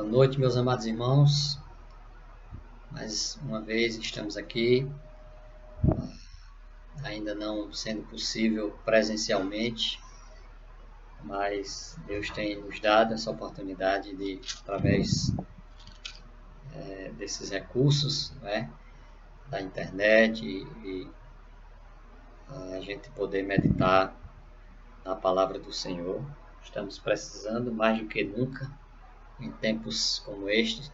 Boa noite, meus amados irmãos. Mais uma vez estamos aqui, ainda não sendo possível presencialmente, mas Deus tem nos dado essa oportunidade de, através desses recursos, né, da internet e a gente poder meditar na palavra do Senhor. Estamos precisando mais do que nunca, em tempos como este,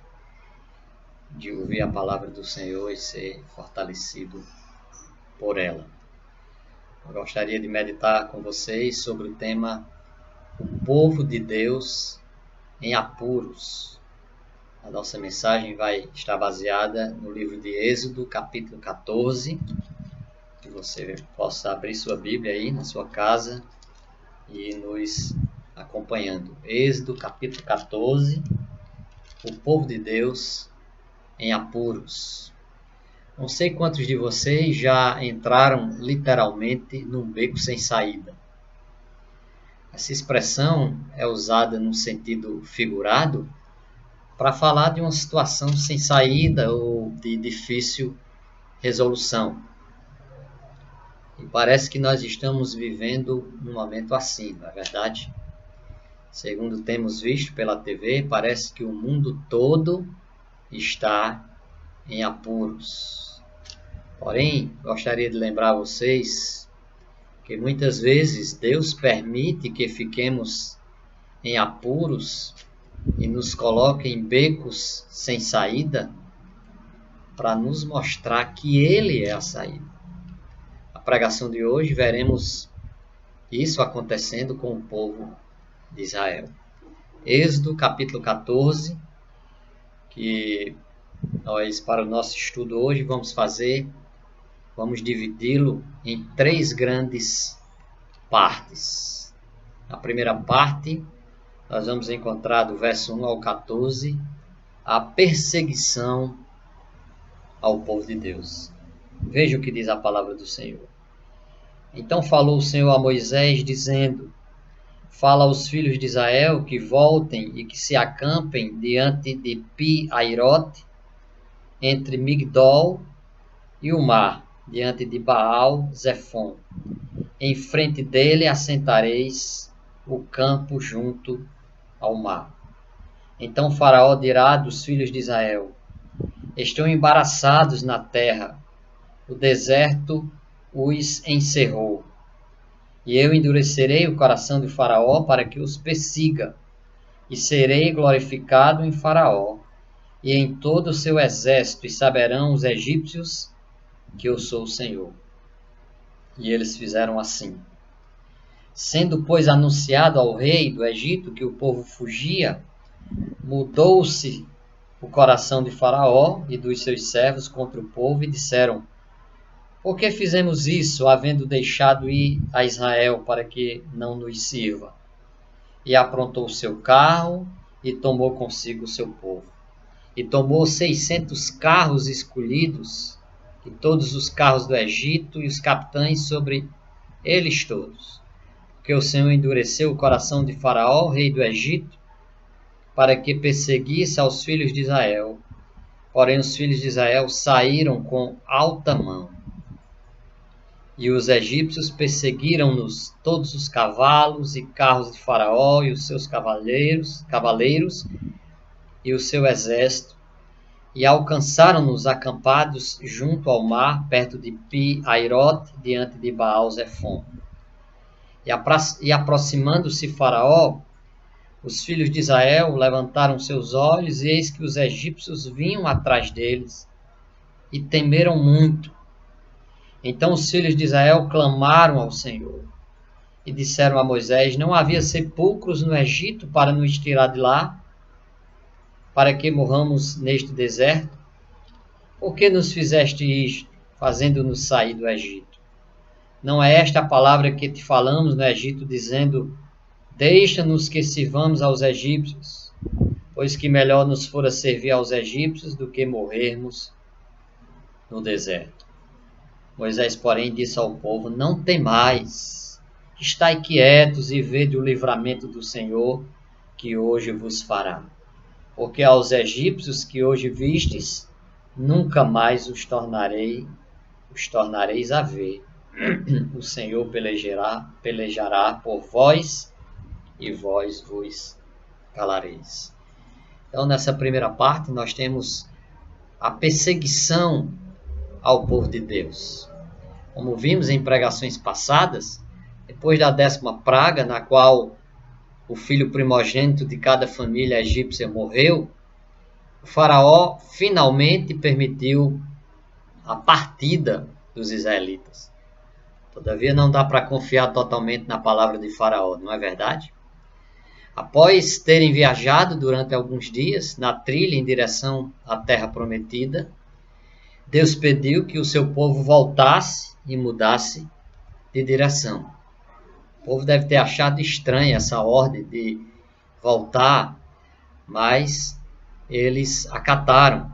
de ouvir a palavra do Senhor e ser fortalecido por ela. Eu gostaria de meditar com vocês sobre o tema O Povo de Deus em Apuros. A nossa mensagem vai estar baseada no livro de Êxodo, capítulo 14, que você possa abrir sua Bíblia aí na sua casa e nos acompanhando. Êxodo, capítulo 14, O Povo de Deus em Apuros. Não sei quantos de vocês já entraram literalmente num beco sem saída. Essa expressão é usada num sentido figurado para falar de uma situação sem saída ou de difícil resolução. E parece que nós estamos vivendo um momento assim, não é verdade? Segundo temos visto pela TV, parece que o mundo todo está em apuros. Porém, gostaria de lembrar a vocês que muitas vezes Deus permite que fiquemos em apuros e nos coloque em becos sem saída para nos mostrar que Ele é a saída. A pregação de hoje veremos isso acontecendo com o povo de Israel. Êxodo capítulo 14, que nós, para o nosso estudo hoje, vamos dividi-lo em 3 grandes partes. Na primeira parte, nós vamos encontrar do verso 1 ao 14 a perseguição ao povo de Deus. Veja o que diz a palavra do Senhor. Então falou o Senhor a Moisés, dizendo: Fala aos filhos de Israel que voltem e que se acampem diante de Pi-Airote, entre Migdol e o mar, diante de Baal-Zefon. Em frente dele assentareis o campo junto ao mar. Então Faraó dirá dos filhos de Israel: Estão embaraçados na terra, o deserto os encerrou. E eu endurecerei o coração de Faraó para que os persiga, e serei glorificado em Faraó e em todo o seu exército, e saberão os egípcios que eu sou o Senhor. E eles fizeram assim. Sendo, pois, anunciado ao rei do Egito que o povo fugia, mudou-se o coração de Faraó e dos seus servos contra o povo, e disseram: Por que fizemos isso, havendo deixado ir a Israel para que não nos sirva? E aprontou o seu carro e tomou consigo o seu povo. E tomou 600 carros escolhidos, e todos os carros do Egito, e os capitães sobre eles todos. Porque o Senhor endureceu o coração de Faraó, rei do Egito, para que perseguisse aos filhos de Israel. Porém os filhos de Israel saíram com alta mão. E os egípcios perseguiram-nos todos os cavalos e carros de Faraó e os seus cavaleiros e o seu exército, e alcançaram-nos acampados junto ao mar, perto de Pi-Airote, diante de Baal-Zefon. E aproximando-se Faraó, os filhos de Israel levantaram seus olhos, e eis que os egípcios vinham atrás deles, e temeram muito. Então os filhos de Israel clamaram ao Senhor, e disseram a Moisés: Não havia sepulcros no Egito para nos tirar de lá, para que morramos neste deserto? Por que nos fizeste isto, fazendo-nos sair do Egito? Não é esta a palavra que te falamos no Egito, dizendo: Deixa-nos que sirvamos aos egípcios, pois que melhor nos fora servir aos egípcios do que morrermos no deserto. Moisés, porém, disse ao povo: Não temais, estai quietos e vede o livramento do Senhor, que hoje vos fará. porque aos egípcios que hoje vistes, nunca mais os tornareis a ver. O Senhor pelejará por vós, e vós vos calareis. Então, nessa primeira parte, nós temos a perseguição ao povo de Deus. Como vimos em pregações passadas, depois da 10ª praga, na qual o filho primogênito de cada família egípcia morreu, o faraó finalmente permitiu a partida dos israelitas. Todavia, não dá para confiar totalmente na palavra de faraó, não é verdade? Após terem viajado durante alguns dias na trilha em direção à terra prometida, Deus pediu que o seu povo voltasse e mudasse de direção. O povo deve ter achado estranha essa ordem de voltar, mas eles acataram.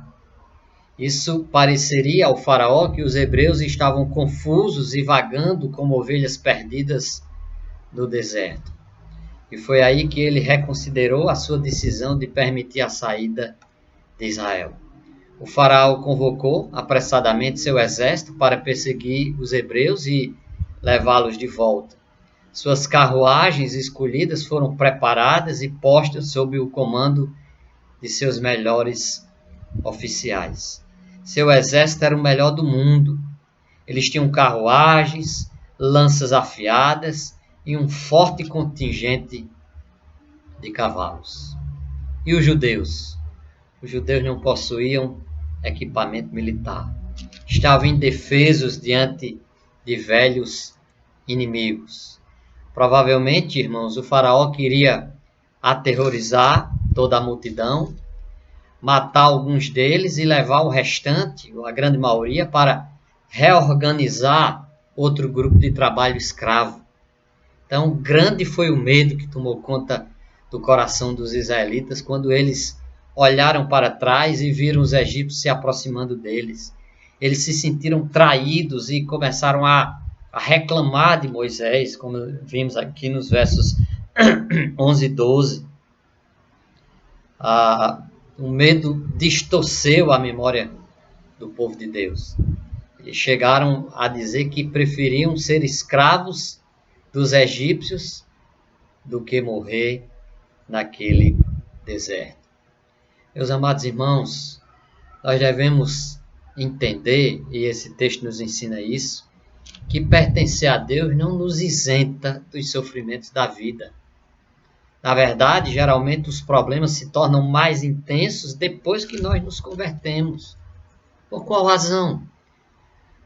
Isso pareceria ao faraó que os hebreus estavam confusos e vagando como ovelhas perdidas no deserto. E foi aí que ele reconsiderou a sua decisão de permitir a saída de Israel. O faraó convocou apressadamente seu exército para perseguir os hebreus e levá-los de volta. Suas carruagens escolhidas foram preparadas e postas sob o comando de seus melhores oficiais. Seu exército era o melhor do mundo. Eles tinham carruagens, lanças afiadas e um forte contingente de cavalos. E os judeus? Os judeus não possuíam equipamento militar. Estavam indefesos diante de velhos inimigos. Provavelmente, irmãos, o faraó queria aterrorizar toda a multidão, matar alguns deles e levar o restante, ou a grande maioria, para reorganizar outro grupo de trabalho escravo. Então, grande foi o medo que tomou conta do coração dos israelitas quando eles olharam para trás e viram os egípcios se aproximando deles. Eles se sentiram traídos e começaram a reclamar de Moisés, como vimos aqui nos versos 11 e 12. O medo distorceu a memória do povo de Deus. Eles chegaram a dizer que preferiam ser escravos dos egípcios do que morrer naquele deserto. Meus amados irmãos, nós devemos entender, e esse texto nos ensina isso, que pertencer a Deus não nos isenta dos sofrimentos da vida. Na verdade, geralmente os problemas se tornam mais intensos depois que nós nos convertemos. Por qual razão?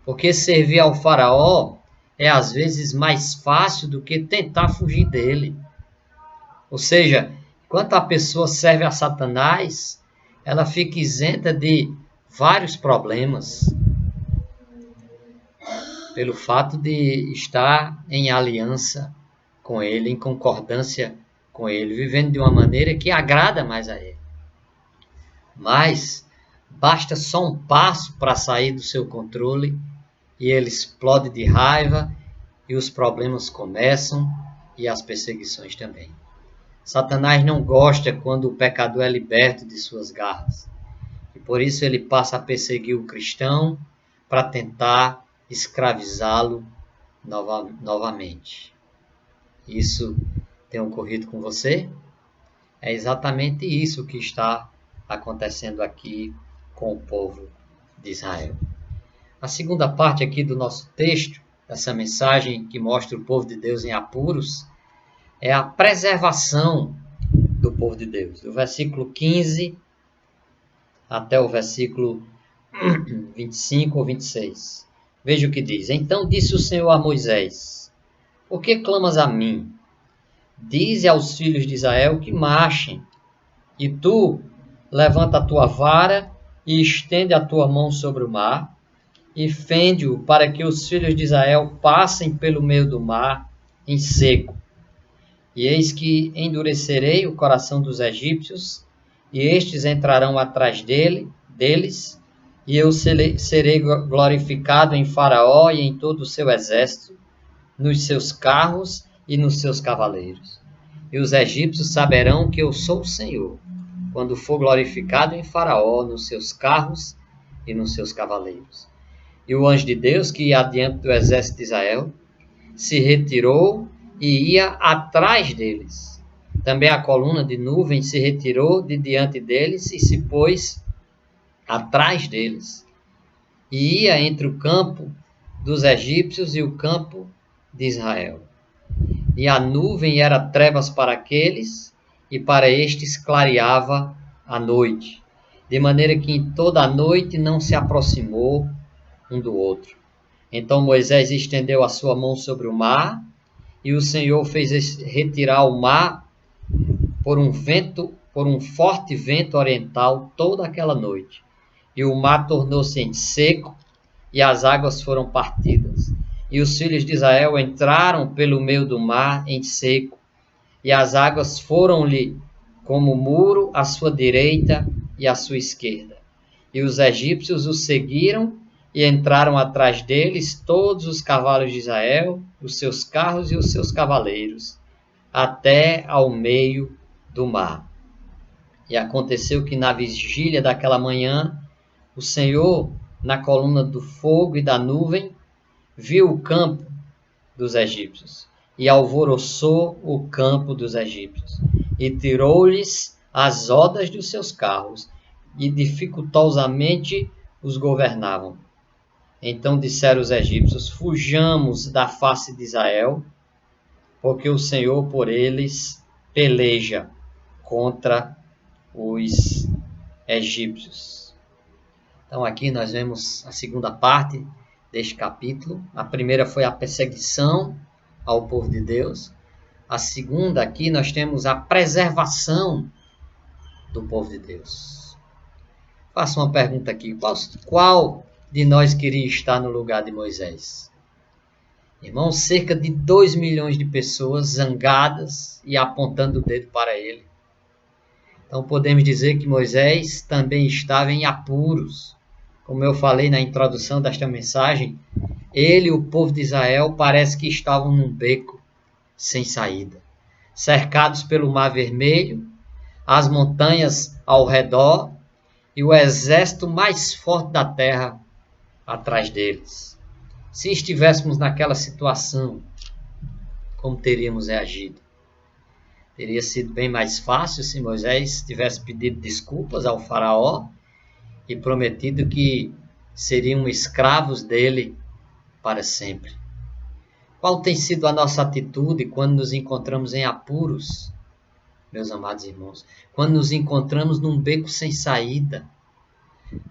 Porque servir ao faraó é às vezes mais fácil do que tentar fugir dele. Ou seja, enquanto a pessoa serve a Satanás, ela fica isenta de vários problemas pelo fato de estar em aliança com ele, em concordância com ele, vivendo de uma maneira que agrada mais a ele. Mas basta só um passo para sair do seu controle e ele explode de raiva e os problemas começam e as perseguições também. Satanás não gosta quando o pecador é liberto de suas garras. E por isso ele passa a perseguir o cristão para tentar escravizá-lo novamente. Isso tem ocorrido com você? É exatamente isso que está acontecendo aqui com o povo de Israel. A segunda parte aqui do nosso texto, essa mensagem que mostra o povo de Deus em apuros, é a preservação do povo de Deus. Do versículo 15 até o versículo 25 ou 26. Veja o que diz. Então disse o Senhor a Moisés: por que clamas a mim? Dize aos filhos de Israel que marchem. E tu, levanta a tua vara e estende a tua mão sobre o mar, e fende-o para que os filhos de Israel passem pelo meio do mar em seco. E eis que endurecerei o coração dos egípcios, e estes entrarão atrás deles, e eu serei glorificado em Faraó e em todo o seu exército, nos seus carros e nos seus cavaleiros. E os egípcios saberão que eu sou o Senhor. quando for glorificado em Faraó, nos seus carros e nos seus cavaleiros. E o anjo de Deus, que ia adiante do exército de Israel, se retirou e ia atrás deles. Também a coluna de nuvem se retirou de diante deles e se pôs atrás deles. E ia entre o campo dos egípcios e o campo de Israel. E a nuvem era trevas para aqueles, e para estes clareava a noite, de maneira que em toda a noite não se aproximou um do outro. Então Moisés estendeu a sua mão sobre o mar, e o Senhor fez retirar o mar por um forte vento oriental toda aquela noite. E o mar tornou-se em seco, e as águas foram partidas. E os filhos de Israel entraram pelo meio do mar em seco, e as águas foram-lhe como muro à sua direita e à sua esquerda. E os egípcios os seguiram e entraram atrás deles todos os cavalos de Israel, os seus carros e os seus cavaleiros, até ao meio do mar. E aconteceu que na vigília daquela manhã, o Senhor, na coluna do fogo e da nuvem, viu o campo dos egípcios e alvoroçou o campo dos egípcios e tirou-lhes as rodas dos seus carros e dificultosamente os governavam. Então disseram os egípcios: fujamos da face de Israel, porque o Senhor por eles peleja contra os egípcios. Então aqui nós vemos a segunda parte deste capítulo. A primeira foi a perseguição ao povo de Deus. A segunda aqui nós temos a preservação do povo de Deus. Faço uma pergunta aqui. Qual de nós queria estar no lugar de Moisés? Irmãos, cerca de 2 milhões de pessoas zangadas e apontando o dedo para ele. Então podemos dizer que Moisés também estava em apuros. Como eu falei na introdução desta mensagem, ele e o povo de Israel parece que estavam num beco sem saída, cercados pelo Mar Vermelho, as montanhas ao redor e o exército mais forte da terra atrás deles. Se estivéssemos naquela situação, como teríamos reagido? Teria sido bem mais fácil se Moisés tivesse pedido desculpas ao faraó e prometido que seriam escravos dele para sempre. Qual tem sido a nossa atitude quando nos encontramos em apuros, meus amados irmãos? Quando nos encontramos num beco sem saída?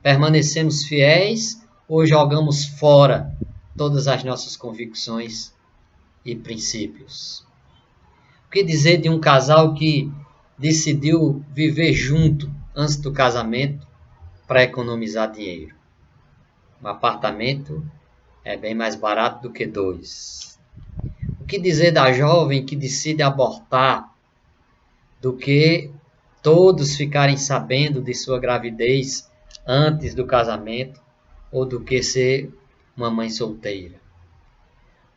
Permanecemos fiéis ou jogamos fora todas as nossas convicções e princípios? O que dizer de um casal que decidiu viver junto antes do casamento para economizar dinheiro? Um apartamento é bem mais barato do que 2. O que dizer da jovem que decide abortar do que todos ficarem sabendo de sua gravidez antes do casamento ou do que ser uma mãe solteira?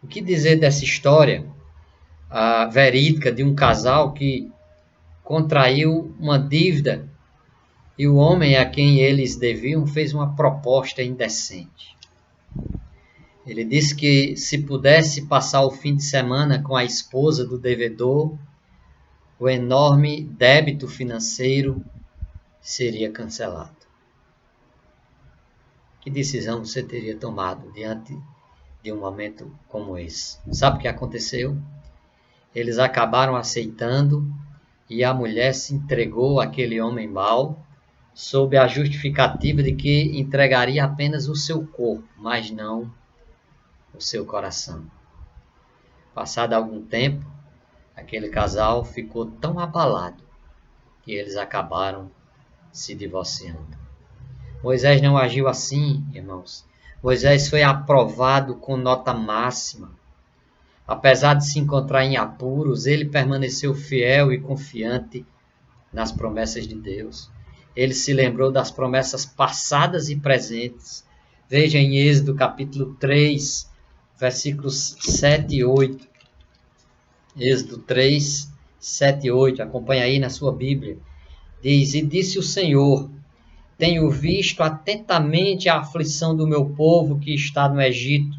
O que dizer dessa história verídica de um casal que contraiu uma dívida e o homem a quem eles deviam fez uma proposta indecente? Ele disse que se pudesse passar o fim de semana com a esposa do devedor, o enorme débito financeiro seria cancelado. Que decisão você teria tomado diante de um momento como esse? Sabe o que aconteceu? Eles acabaram aceitando e a mulher se entregou àquele homem mau sob a justificativa de que entregaria apenas o seu corpo, mas não o seu coração. Passado algum tempo, aquele casal ficou tão abalado que eles acabaram se divorciando. Moisés não agiu assim, irmãos. Moisés foi aprovado com nota máxima. Apesar de se encontrar em apuros, ele permaneceu fiel e confiante nas promessas de Deus. Ele se lembrou das promessas passadas e presentes. Veja em Êxodo capítulo 3, versículos 7 e 8. Êxodo 3, 7 e 8. Acompanha aí na sua Bíblia. Diz: E disse o Senhor: Tenho visto atentamente a aflição do meu povo que está no Egito,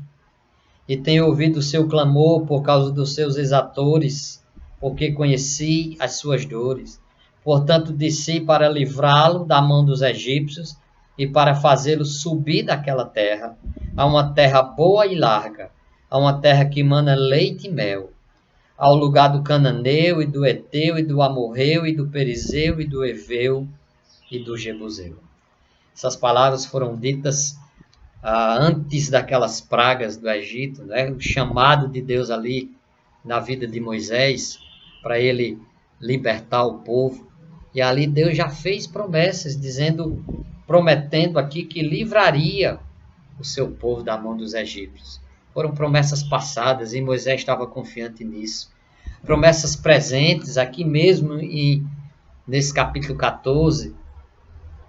e tenho ouvido o seu clamor por causa dos seus exatores, porque conheci as suas dores. Portanto, desci para livrá-lo da mão dos egípcios e para fazê-lo subir daquela terra, a uma terra boa e larga, a uma terra que mana leite e mel, ao lugar do cananeu e do eteu e do amorreu e do perizeu e do eveu e do jebuseu. Essas palavras foram ditas antes daquelas pragas do Egito, né? O chamado de Deus ali na vida de Moisés para ele libertar o povo. E ali Deus já fez promessas, prometendo aqui que livraria o seu povo da mão dos egípcios. Foram promessas passadas e Moisés estava confiante nisso. Promessas presentes aqui mesmo nesse capítulo 14,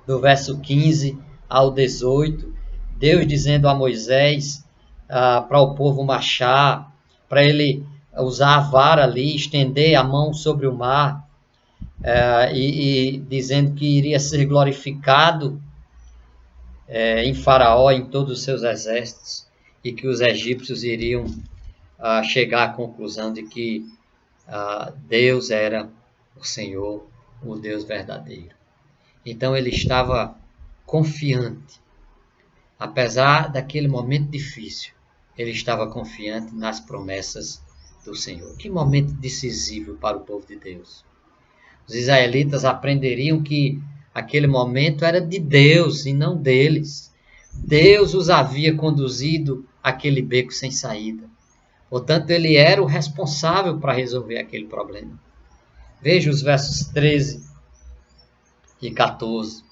do verso 15 ao 18, Deus dizendo a Moisés para o povo marchar, para ele usar a vara ali, estender a mão sobre o mar, e dizendo que iria ser glorificado em Faraó, em todos os seus exércitos, e que os egípcios iriam chegar à conclusão de que Deus era o Senhor, o Deus verdadeiro. Então ele estava confiante. Apesar daquele momento difícil, ele estava confiante nas promessas do Senhor. Que momento decisivo para o povo de Deus. Os israelitas aprenderiam que aquele momento era de Deus e não deles. Deus os havia conduzido àquele beco sem saída. Portanto, ele era o responsável para resolver aquele problema. Veja os versos 13 e 14.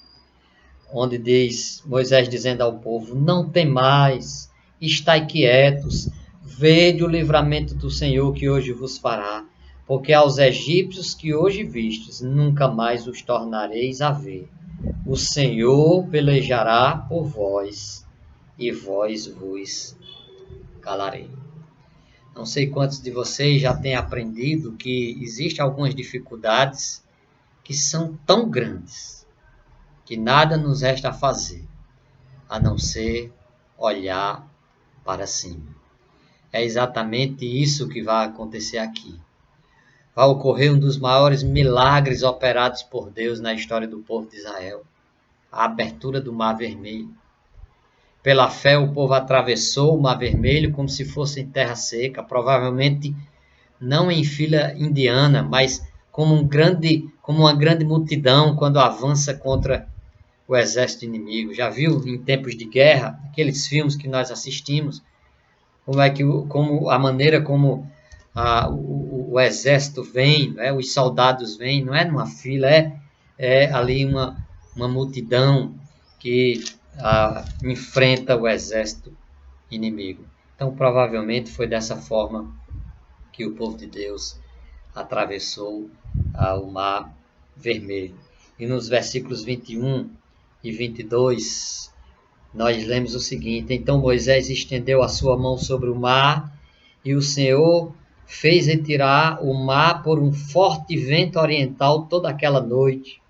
Onde diz Moisés dizendo ao povo: Não temais, estai quietos, vede o livramento do Senhor que hoje vos fará, porque aos egípcios que hoje vistes, nunca mais os tornareis a ver. O Senhor pelejará por vós, e vós vos calarei. Não sei quantos de vocês já têm aprendido que existem algumas dificuldades que são tão grandes que nada nos resta a fazer, a não ser olhar para cima. É exatamente isso que vai acontecer aqui. Vai ocorrer um dos maiores milagres operados por Deus na história do povo de Israel, a abertura do Mar Vermelho. Pela fé, o povo atravessou o Mar Vermelho como se fosse em terra seca, provavelmente não em fila indiana, mas como uma grande multidão quando avança contra o exército inimigo. Já viu em tempos de guerra, aqueles filmes que nós assistimos, como a maneira como o exército vem, né? Os soldados vêm, não é numa fila, é ali uma multidão que enfrenta o exército inimigo. Então, provavelmente foi dessa forma que o povo de Deus atravessou o Mar Vermelho. E nos versículos 21 e 22, nós lemos o seguinte: Então Moisés estendeu a sua mão sobre o mar, e o Senhor fez retirar o mar por um forte vento oriental toda aquela noite.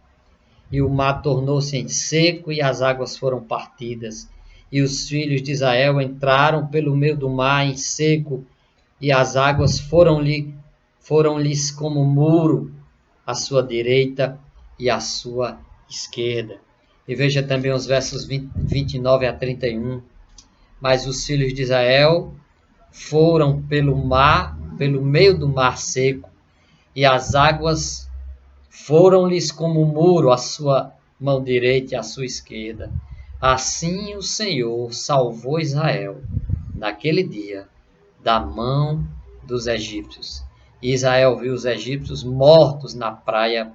E o mar tornou-se em seco, e as águas foram partidas. E os filhos de Israel entraram pelo meio do mar em seco, e as águas foram-lhes como muro à sua direita e à sua esquerda. E veja também os versos 29 a 31. Mas os filhos de Israel foram pelo meio do mar seco, e as águas foram-lhes como muro à sua mão direita e à sua esquerda. Assim o Senhor salvou Israel naquele dia da mão dos egípcios. E Israel viu os egípcios mortos na praia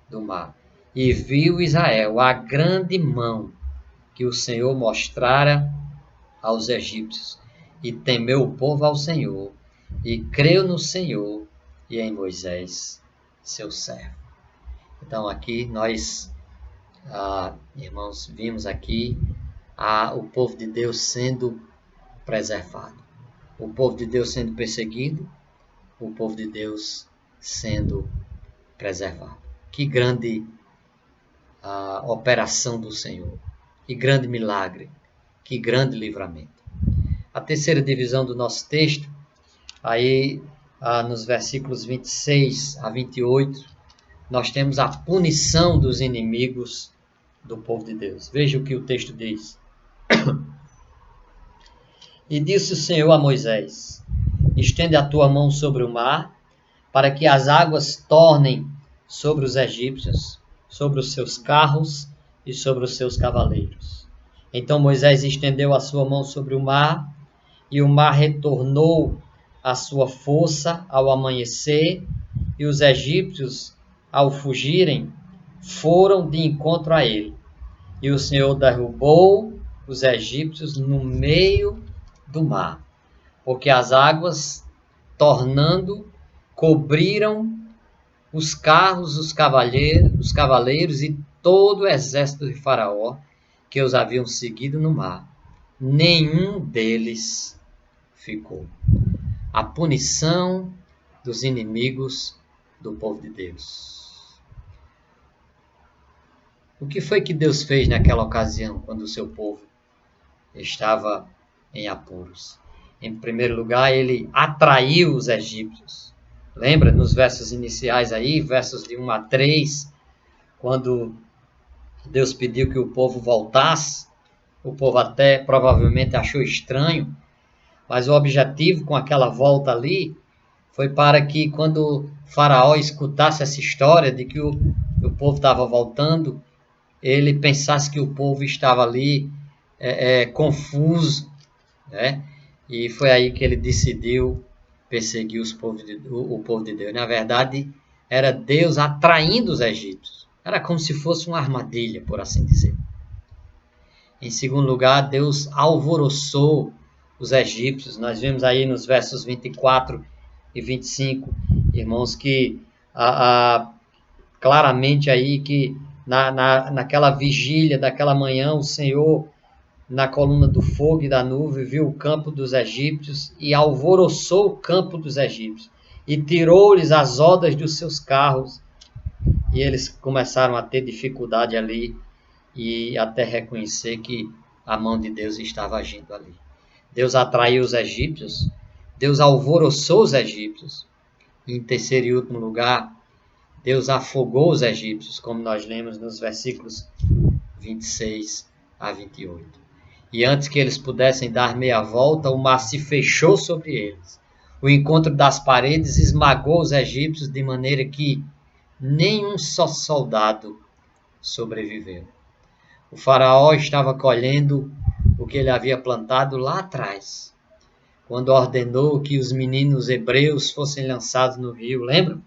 do mar. E viu Israel a grande mão que o Senhor mostrara aos egípcios. E temeu o povo ao Senhor, e creu no Senhor e em Moisés, seu servo. Então aqui nós, irmãos, vimos aqui o povo de Deus sendo preservado. O povo de Deus sendo perseguido, o povo de Deus sendo preservado. Que grande a operação do Senhor. Que grande milagre, que grande livramento. A terceira divisão do nosso texto, aí nos versículos 26 a 28, nós temos a punição dos inimigos do povo de Deus. Veja o que o texto diz. E disse o Senhor a Moisés: estende a tua mão sobre o mar, para que as águas tornem sobre os egípcios, sobre os seus carros e sobre os seus cavaleiros. Então Moisés estendeu a sua mão sobre o mar, e o mar retornou à sua força ao amanhecer, e os egípcios, ao fugirem, foram de encontro a ele. E o Senhor derrubou os egípcios no meio do mar, porque as águas, tornando, cobriram os carros, os cavaleiros e todo o exército de Faraó que os haviam seguido no mar. Nenhum deles ficou. A punição dos inimigos do povo de Deus. O que foi que Deus fez naquela ocasião, quando o seu povo estava em apuros? Em primeiro lugar, ele atraiu os egípcios. Lembra nos versos iniciais aí, versos de 1 a 3, quando Deus pediu que o povo voltasse, o povo até provavelmente achou estranho, mas o objetivo com aquela volta ali foi para que quando Faraó escutasse essa história de que o povo estava voltando, ele pensasse que o povo estava ali confuso, né? E foi aí que ele decidiu perseguir o povo de Deus. Na verdade, era Deus atraindo os egípcios. Era como se fosse uma armadilha, por assim dizer. Em segundo lugar, Deus alvoroçou os egípcios. Nós vemos aí nos versos 24 e 25, irmãos, que claramente aí que naquela vigília daquela manhã, o Senhor, na coluna do fogo e da nuvem, viu o campo dos egípcios e alvoroçou o campo dos egípcios e tirou-lhes as rodas dos seus carros, e eles começaram a ter dificuldade ali e até reconhecer que a mão de Deus estava agindo ali. Deus atraiu os egípcios, Deus alvoroçou os egípcios, e em terceiro e último lugar, Deus afogou os egípcios, como nós lemos nos versículos 26 a 28. E antes que eles pudessem dar meia volta, o mar se fechou sobre eles. O encontro das paredes esmagou os egípcios de maneira que nenhum só soldado sobreviveu. O faraó estava colhendo o que ele havia plantado lá atrás, quando ordenou que os meninos hebreus fossem lançados no rio. Lembra?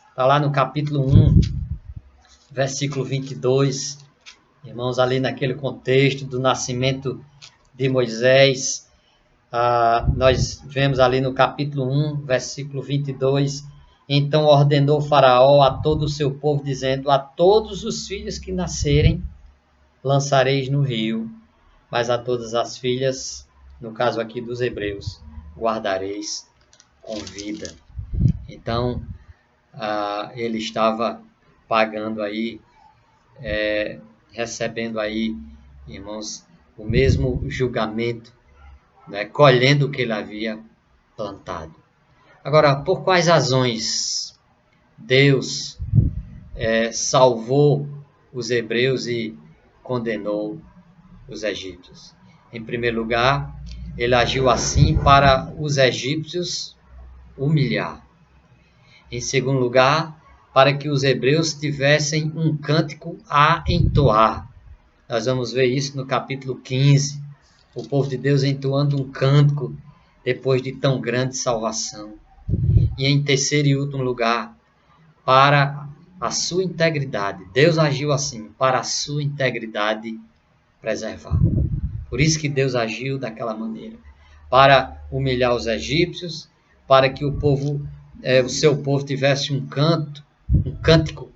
Está lá no capítulo 1, versículo 22. Irmãos, ali naquele contexto do nascimento de Moisés, nós vemos ali no capítulo 1, versículo 22, então ordenou Faraó a todo o seu povo, dizendo: a todos os filhos que nascerem, lançareis no rio, mas a todas as filhas, no caso aqui dos hebreus, guardareis com vida. Então, ele estava pagando aí, recebendo aí, irmãos, o mesmo julgamento, né, colhendo o que ele havia plantado. Agora, por quais razões Deus salvou os hebreus e condenou os egípcios? Em primeiro lugar, ele agiu assim para os egípcios humilhar. Em segundo lugar, para que os hebreus tivessem um cântico a entoar. Nós vamos ver isso no capítulo 15, o povo de Deus entoando um cântico depois de tão grande salvação. E em terceiro e último lugar, para a sua integridade. Deus agiu assim, para a sua integridade preservar. Por isso que Deus agiu daquela maneira, para humilhar os egípcios, para que o seu povo tivesse um cântico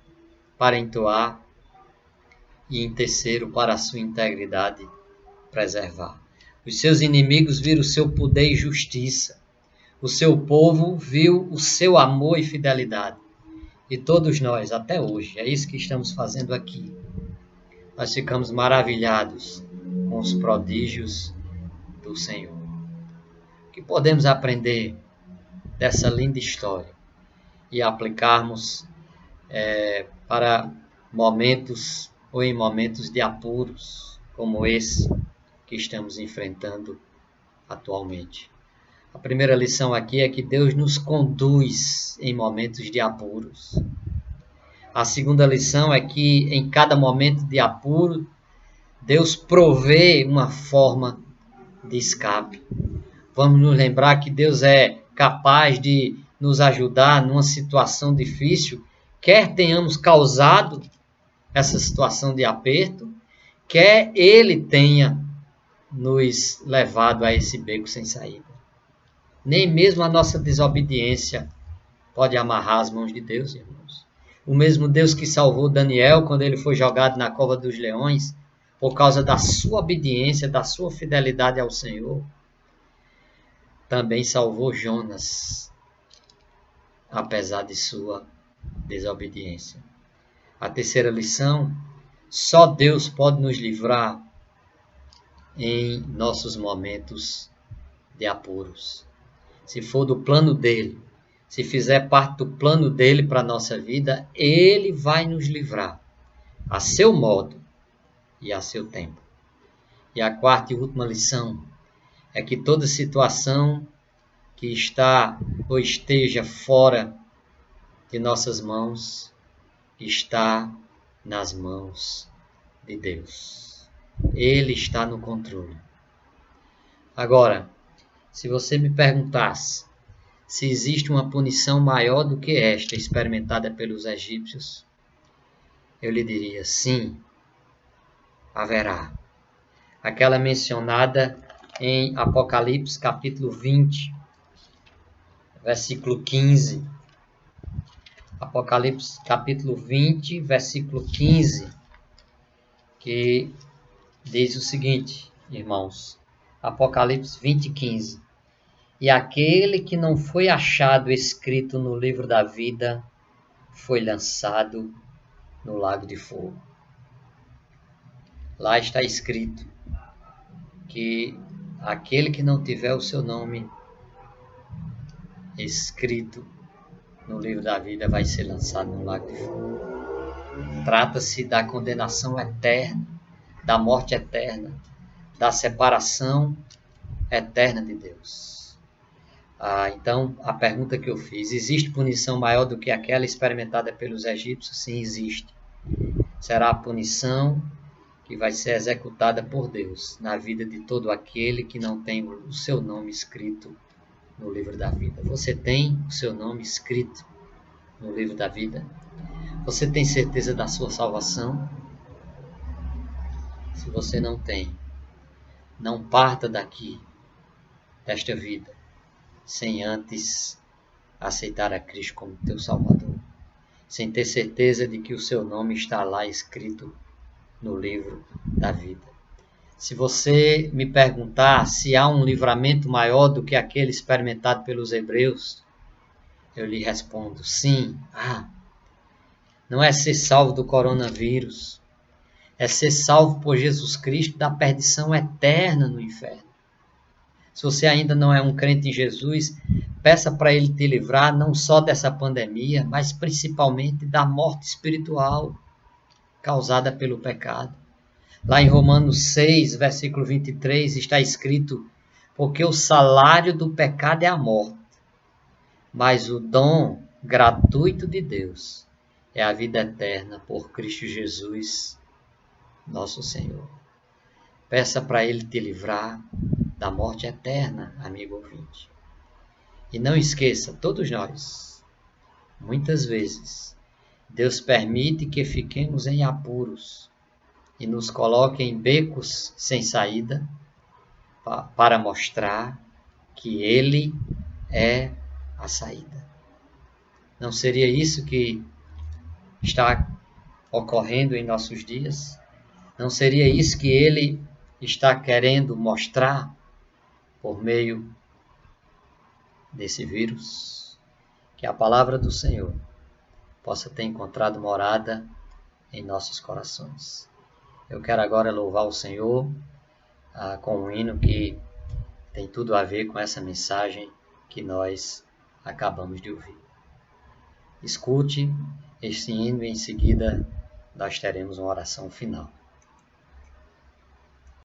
para entoar, e em terceiro, para a sua integridade preservar. Os seus inimigos viram o seu poder e justiça. O seu povo viu o seu amor e fidelidade. E todos nós, até hoje, é isso que estamos fazendo aqui. nós ficamos maravilhados com os prodígios do Senhor. O que podemos aprender dessa linda história e aplicarmos para momentos ou em momentos de apuros como esse que estamos enfrentando atualmente? A primeira lição aqui é que Deus nos conduz em momentos de apuros. A segunda lição é que em cada momento de apuro, Deus provê uma forma de escape. Vamos nos lembrar que Deus é capaz de nos ajudar numa situação difícil, quer tenhamos causado essa situação de aperto, quer Ele tenha nos levado a esse beco sem saída. Nem mesmo a nossa desobediência pode amarrar as mãos de Deus, irmãos. O mesmo Deus que salvou Daniel quando ele foi jogado na cova dos leões, por causa da sua obediência, da sua fidelidade ao Senhor, também salvou Jonas, apesar de sua desobediência. A terceira lição: só Deus pode nos livrar em nossos momentos de apuros. Se for do plano dele, se fizer parte do plano dele para a nossa vida, ele vai nos livrar a seu modo e a seu tempo. E a quarta e última lição é que toda situação que está ou esteja fora de nossas mãos está nas mãos de Deus. Ele está no controle. Agora, se você me perguntasse se existe uma punição maior do que esta experimentada pelos egípcios, eu lhe diria sim, haverá. Aquela mencionada em Apocalipse capítulo 20, versículo 15. Apocalipse capítulo 20, versículo 15, que diz o seguinte, irmãos. Apocalipse 20, 15. E aquele que não foi achado escrito no livro da vida foi lançado no lago de fogo. Lá está escrito que aquele que não tiver o seu nome escrito no livro da vida vai ser lançado no lago de fogo. Trata-se da condenação eterna, da morte eterna, da separação eterna de Deus. Então, a pergunta que eu fiz: existe punição maior do que aquela experimentada pelos egípcios? Sim, existe. Será a punição que vai ser executada por Deus na vida de todo aquele que não tem o seu nome escrito no livro da vida. Você tem o seu nome escrito no livro da vida? Você tem certeza da sua salvação? Se você não tem, não parta daqui, desta vida, sem antes aceitar a Cristo como teu Salvador, sem ter certeza de que o seu nome está lá escrito no livro da vida. Se você me perguntar se há um livramento maior do que aquele experimentado pelos hebreus, eu lhe respondo sim. Não é ser salvo do coronavírus, é ser salvo por Jesus Cristo da perdição eterna no inferno. Se você ainda não é um crente em Jesus, peça para Ele te livrar não só dessa pandemia, mas principalmente da morte espiritual causada pelo pecado. Lá em Romanos 6, versículo 23, está escrito: porque o salário do pecado é a morte, mas o dom gratuito de Deus é a vida eterna por Cristo Jesus, nosso Senhor. Peça para Ele te livrar da morte eterna, amigo ouvinte. E não esqueça, todos nós, muitas vezes, Deus permite que fiquemos em apuros e nos coloque em becos sem saída para mostrar que Ele é a saída. Não seria isso que está ocorrendo em nossos dias? Não seria isso que Ele está querendo mostrar por meio desse vírus? Que a palavra do Senhor possa ter encontrado morada em nossos corações. Eu quero agora louvar o Senhor com um hino que tem tudo a ver com essa mensagem que nós acabamos de ouvir. Escute este hino e em seguida nós teremos uma oração final.